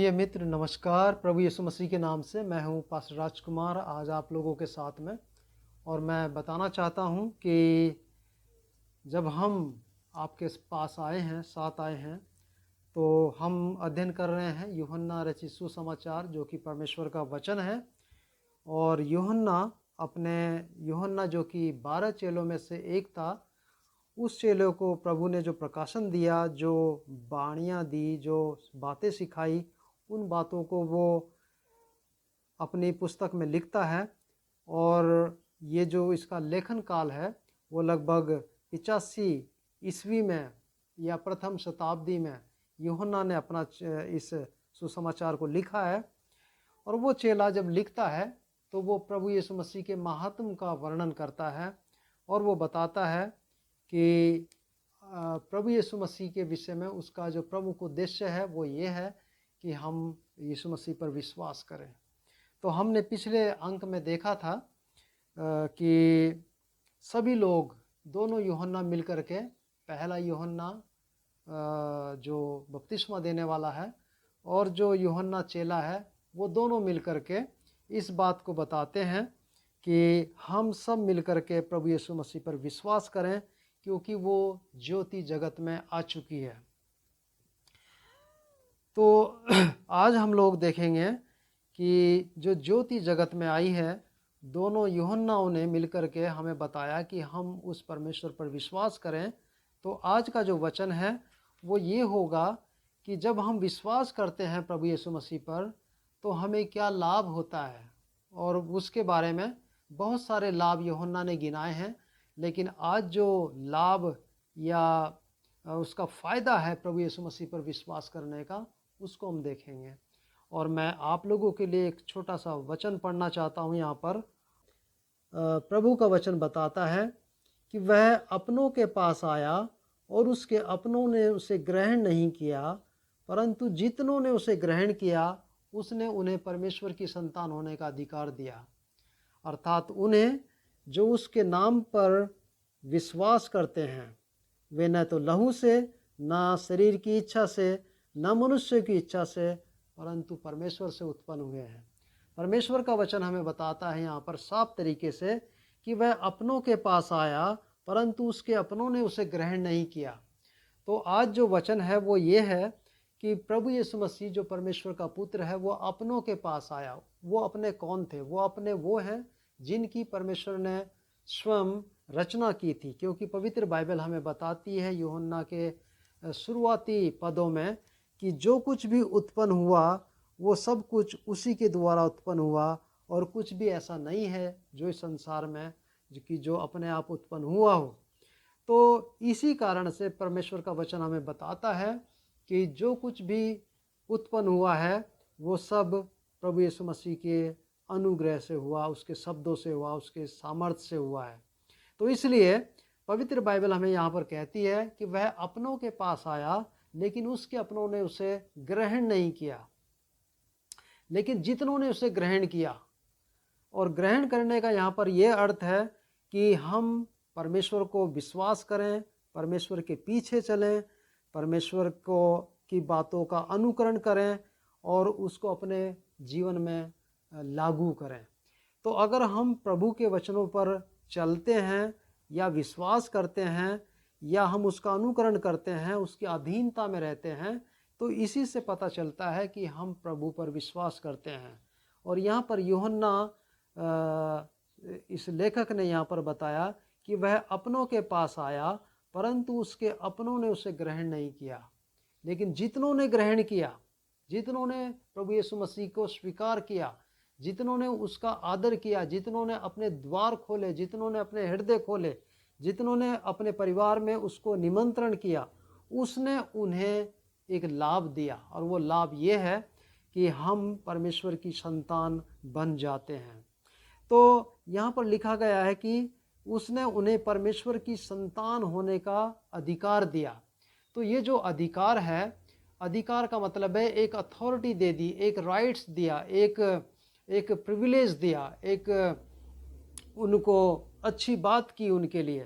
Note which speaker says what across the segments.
Speaker 1: प्रिय मित्र नमस्कार। प्रभु यीशु मसीह के नाम से मैं हूं पास्टर राजकुमार, आज आप लोगों के साथ में। और मैं बताना चाहता हूं कि जब हम आपके पास साथ आए हैं, तो हम अध्ययन कर रहे हैं यूहन्ना रचित सुसमाचार, जो कि परमेश्वर का वचन है। और यूहन्ना जो कि 12 चेलों में से एक था, उस चेलों को प्रभु ने जो प्रकाशन दिया, जो बाणियाँ दी, जो बातें सिखाई, उन बातों को वो अपनी पुस्तक में लिखता है। और ये जो इसका लेखन काल है वो लगभग 85 ईस्वी में या प्रथम शताब्दी में यूहन्ना ने अपना इस सुसमाचार को लिखा है। और वो चेला जब लिखता है तो वो प्रभु यीशु मसीह के महात्म का वर्णन करता है, और वो बताता है कि प्रभु यीशु मसीह के विषय में उसका जो प्रमुख उद्देश्य है वो ये है कि हम यीशु मसीह पर विश्वास करें। तो हमने पिछले अंक में देखा था कि सभी लोग, दोनों यूहन्ना मिलकर के, पहला यूहन्ना जो बपतिस्मा देने वाला है और जो यूहन्ना चेला है, वो दोनों मिलकर के इस बात को बताते हैं कि हम सब मिलकर के प्रभु यीशु मसीह पर विश्वास करें, क्योंकि वो ज्योति जगत में आ चुकी है। तो आज हम लोग देखेंगे कि जो ज्योति जगत में आई है, दोनों यूहन्नाओं ने मिलकर के हमें बताया कि हम उस परमेश्वर पर विश्वास करें। तो आज का जो वचन है वो ये होगा कि जब हम विश्वास करते हैं प्रभु यीशु मसीह पर, तो हमें क्या लाभ होता है। और उसके बारे में बहुत सारे लाभ यूहन्ना ने गिनाए हैं, लेकिन आज जो लाभ या उसका फ़ायदा है प्रभु यीशु मसीह पर विश्वास करने का, उसको हम देखेंगे। और मैं आप लोगों के लिए एक छोटा सा वचन पढ़ना चाहता हूँ। यहाँ पर प्रभु का वचन बताता है कि वह अपनों के पास आया और उसके अपनों ने उसे ग्रहण नहीं किया, परंतु जितनों ने उसे ग्रहण किया उसने उन्हें परमेश्वर की संतान होने का अधिकार दिया, अर्थात उन्हें जो उसके नाम पर विश्वास करते हैं। वे न तो लहू से, न शरीर की इच्छा से, न मनुष्य की इच्छा से, परंतु परमेश्वर से उत्पन्न हुए हैं। परमेश्वर का वचन हमें बताता है यहाँ पर साफ तरीके से कि वह अपनों के पास आया, परंतु उसके अपनों ने उसे ग्रहण नहीं किया। तो आज जो वचन है वो ये है कि प्रभु यीशु मसीह जो परमेश्वर का पुत्र है, वो अपनों के पास आया। वो अपने कौन थे? वो अपने वो हैं जिनकी परमेश्वर ने स्वयं रचना की थी, क्योंकि पवित्र बाइबल हमें बताती है यूहन्ना के शुरुआती पदों में कि जो कुछ भी उत्पन्न हुआ वो सब कुछ उसी के द्वारा उत्पन्न हुआ, और कुछ भी ऐसा नहीं है जो इस संसार में जो अपने आप उत्पन्न हुआ हो। तो इसी कारण से परमेश्वर का वचन हमें बताता है कि जो कुछ भी उत्पन्न हुआ है वो सब प्रभु यीशु मसीह के अनुग्रह से हुआ, उसके शब्दों से हुआ, उसके सामर्थ्य से हुआ है। तो इसलिए पवित्र बाइबल हमें यहाँ पर कहती है कि वह अपनों के पास आया, लेकिन उसके अपनों ने उसे ग्रहण नहीं किया। लेकिन जितनों ने उसे ग्रहण किया, और ग्रहण करने का यहाँ पर यह अर्थ है कि हम परमेश्वर को विश्वास करें, परमेश्वर के पीछे चलें, परमेश्वर को की बातों का अनुकरण करें और उसको अपने जीवन में लागू करें। तो अगर हम प्रभु के वचनों पर चलते हैं या विश्वास करते हैं या हम उसका अनुकरण करते हैं, उसकी अधीनता में रहते हैं, तो इसी से पता चलता है कि हम प्रभु पर विश्वास करते हैं। और यहाँ पर यूहन्ना इस लेखक ने यहाँ पर बताया कि वह अपनों के पास आया, परंतु उसके अपनों ने उसे ग्रहण नहीं किया। लेकिन जितनों ने ग्रहण किया, जितनों ने प्रभु यीशु मसीह को स्वीकार किया, जितनों ने उसका आदर किया, जितनों ने अपने द्वार खोले, जितनों ने अपने हृदय खोले, जितनों ने अपने परिवार में उसको निमंत्रण किया, उसने उन्हें एक लाभ दिया। और वो लाभ ये है कि हम परमेश्वर की संतान बन जाते हैं। तो यहाँ पर लिखा गया है कि उसने उन्हें परमेश्वर की संतान होने का अधिकार दिया। तो ये जो अधिकार है, अधिकार का मतलब है एक अथॉरिटी दे दी, एक राइट्स दिया, एक प्रिविलेज दिया, एक उनको अच्छी बात की उनके लिए।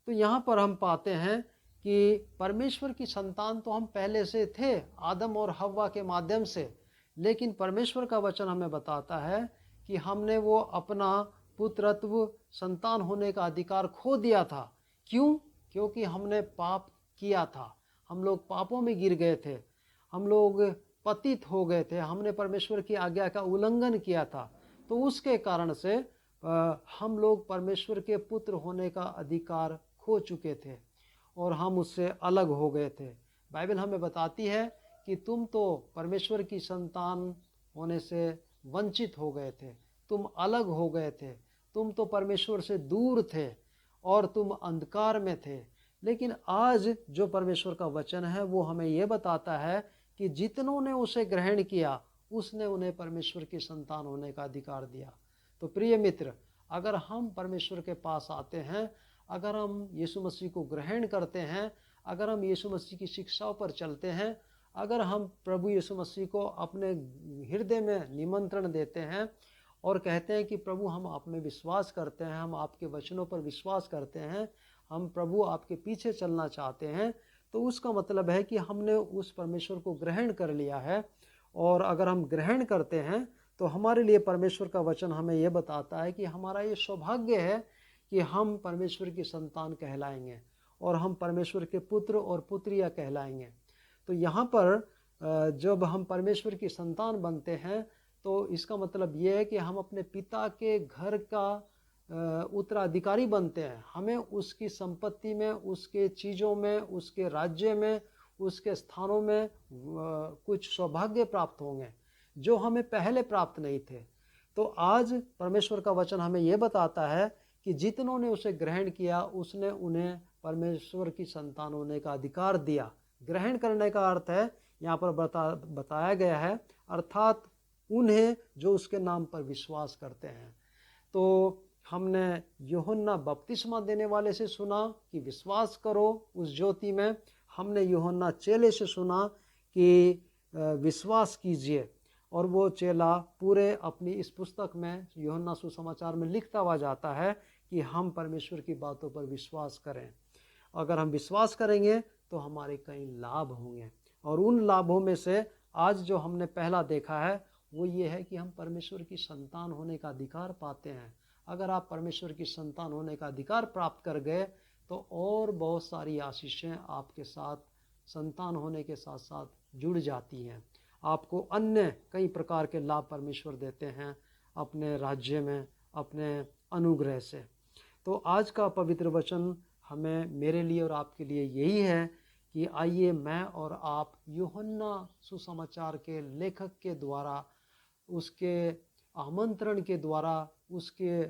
Speaker 1: तो यहाँ पर हम पाते हैं कि परमेश्वर की संतान तो हम पहले से थे, आदम और हव्वा के माध्यम से, लेकिन परमेश्वर का वचन हमें बताता है कि हमने वो अपना पुत्रत्व संतान होने का अधिकार खो दिया था। क्यों? क्योंकि हमने पाप किया था, हम लोग पापों में गिर गए थे, हम लोग पतित हो गए थे, हमने परमेश्वर की आज्ञा का उल्लंघन किया था। तो उसके कारण से हम लोग परमेश्वर के पुत्र होने का अधिकार खो चुके थे और हम उससे अलग हो गए थे। बाइबल हमें बताती है कि तुम तो परमेश्वर की संतान होने से वंचित हो गए थे, तुम अलग हो गए थे, तुम तो परमेश्वर से दूर थे और तुम अंधकार में थे। लेकिन आज जो परमेश्वर का वचन है वो हमें ये बताता है कि जितनों ने उसे ग्रहण किया उसने उन्हें परमेश्वर की संतान होने का अधिकार दिया। तो प्रिय मित्र, अगर हम परमेश्वर के पास आते हैं, अगर हम यीशु मसीह को ग्रहण करते हैं, अगर हम यीशु मसीह की शिक्षाओं पर चलते हैं, अगर हम प्रभु यीशु मसीह को अपने हृदय में निमंत्रण देते हैं और कहते हैं कि प्रभु हम आप में विश्वास करते हैं, हम आपके वचनों पर विश्वास करते हैं, हम प्रभु आपके पीछे चलना चाहते हैं, तो उसका मतलब है कि हमने उस परमेश्वर को ग्रहण कर लिया है। और अगर हम ग्रहण करते हैं तो हमारे लिए परमेश्वर का वचन हमें यह बताता है कि हमारा ये सौभाग्य है कि हम परमेश्वर की संतान कहलाएंगे और हम परमेश्वर के पुत्र और पुत्रियां कहलाएंगे। तो यहाँ पर जब हम परमेश्वर की संतान बनते हैं तो इसका मतलब ये है कि हम अपने पिता के घर का उत्तराधिकारी बनते हैं। हमें उसकी संपत्ति में, उसके चीज़ों में, उसके राज्य में, उसके स्थानों में कुछ सौभाग्य प्राप्त होंगे जो हमें पहले प्राप्त नहीं थे। तो आज परमेश्वर का वचन हमें यह बताता है कि जितनों ने उसे ग्रहण किया उसने उन्हें परमेश्वर की संतान होने का अधिकार दिया। ग्रहण करने का अर्थ है यहाँ पर बताया गया है, अर्थात उन्हें जो उसके नाम पर विश्वास करते हैं। तो हमने यूहन्ना बपतिस्मा देने वाले से सुना कि विश्वास करो उस ज्योति में। हमने यूहन्ना चेले से सुना कि विश्वास कीजिए, और वो चेला पूरे अपनी इस पुस्तक में यूहन्ना सुसमाचार में लिखता हुआ जाता है कि हम परमेश्वर की बातों पर विश्वास करें। अगर हम विश्वास करेंगे तो हमारे कई लाभ होंगे, और उन लाभों में से आज जो हमने पहला देखा है वो ये है कि हम परमेश्वर की संतान होने का अधिकार पाते हैं। अगर आप परमेश्वर की संतान होने का अधिकार प्राप्त कर गए तो और बहुत सारी आशीषें आपके साथ संतान होने के साथ साथ जुड़ जाती हैं। आपको अन्य कई प्रकार के लाभ परमेश्वर देते हैं अपने राज्य में, अपने अनुग्रह से। तो आज का पवित्र वचन हमें, मेरे लिए और आपके लिए यही है कि आइए मैं और आप यूहन्ना सुसमाचार के लेखक के द्वारा, उसके आमंत्रण के द्वारा, उसके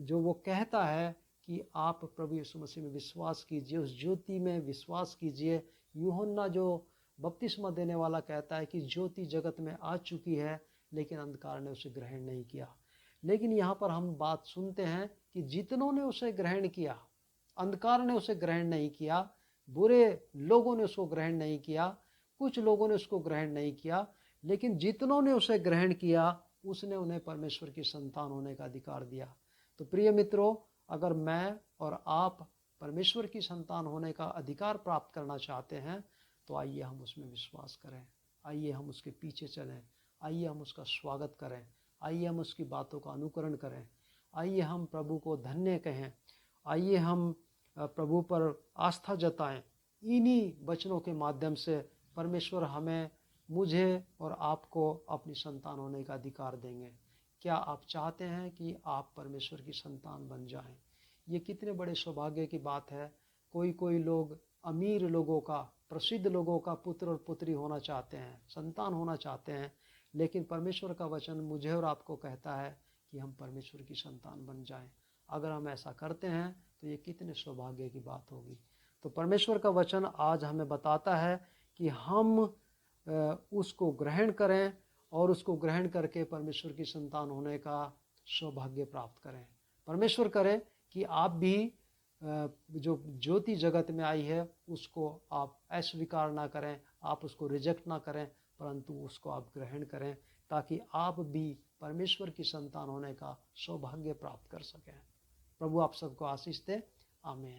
Speaker 1: जो वो कहता है कि आप प्रभु यीशु मसीह में विश्वास कीजिए, उस ज्योति में विश्वास कीजिए। यूहन्ना जो बपतिस्मा देने वाला कहता है कि ज्योति जगत में आ चुकी है लेकिन अंधकार ने उसे ग्रहण नहीं किया। लेकिन यहाँ पर हम बात सुनते हैं कि जितनों ने उसे ग्रहण किया, अंधकार ने उसे ग्रहण नहीं किया, बुरे लोगों ने उसको ग्रहण नहीं किया, कुछ लोगों ने उसको ग्रहण नहीं किया, लेकिन जितनों ने उसे ग्रहण किया उसने उन्हें परमेश्वर की संतान होने का अधिकार दिया। तो प्रिय मित्रों, अगर मैं और आप परमेश्वर की संतान होने का अधिकार प्राप्त करना चाहते हैं तो आइए हम उसमें विश्वास करें, आइए हम उसके पीछे चलें, आइए हम उसका स्वागत करें, आइए हम उसकी बातों का अनुकरण करें, आइए हम प्रभु को धन्य कहें, आइए हम प्रभु पर आस्था जताएं। इन्हीं वचनों के माध्यम से परमेश्वर हमें, मुझे और आपको अपनी संतान होने का अधिकार देंगे। क्या आप चाहते हैं कि आप परमेश्वर की संतान बन जाएं? ये कितने बड़े सौभाग्य की बात है। कोई लोग अमीर लोगों का, प्रसिद्ध लोगों का पुत्र और पुत्री होना चाहते हैं, संतान होना चाहते हैं, लेकिन परमेश्वर का वचन मुझे और आपको कहता है कि हम परमेश्वर की संतान बन जाएं। अगर हम ऐसा करते हैं तो ये कितने सौभाग्य की बात होगी। तो परमेश्वर का वचन आज हमें बताता है कि हम उसको ग्रहण करें और उसको ग्रहण करके परमेश्वर की संतान होने का सौभाग्य प्राप्त करें। परमेश्वर करे कि आप भी जो ज्योति जगत में आई है उसको आप अस्वीकार ना करें, आप उसको रिजेक्ट ना करें, परंतु उसको आप ग्रहण करें ताकि आप भी परमेश्वर की संतान होने का सौभाग्य प्राप्त कर सकें। प्रभु आप सबको आशीष दे। आमीन।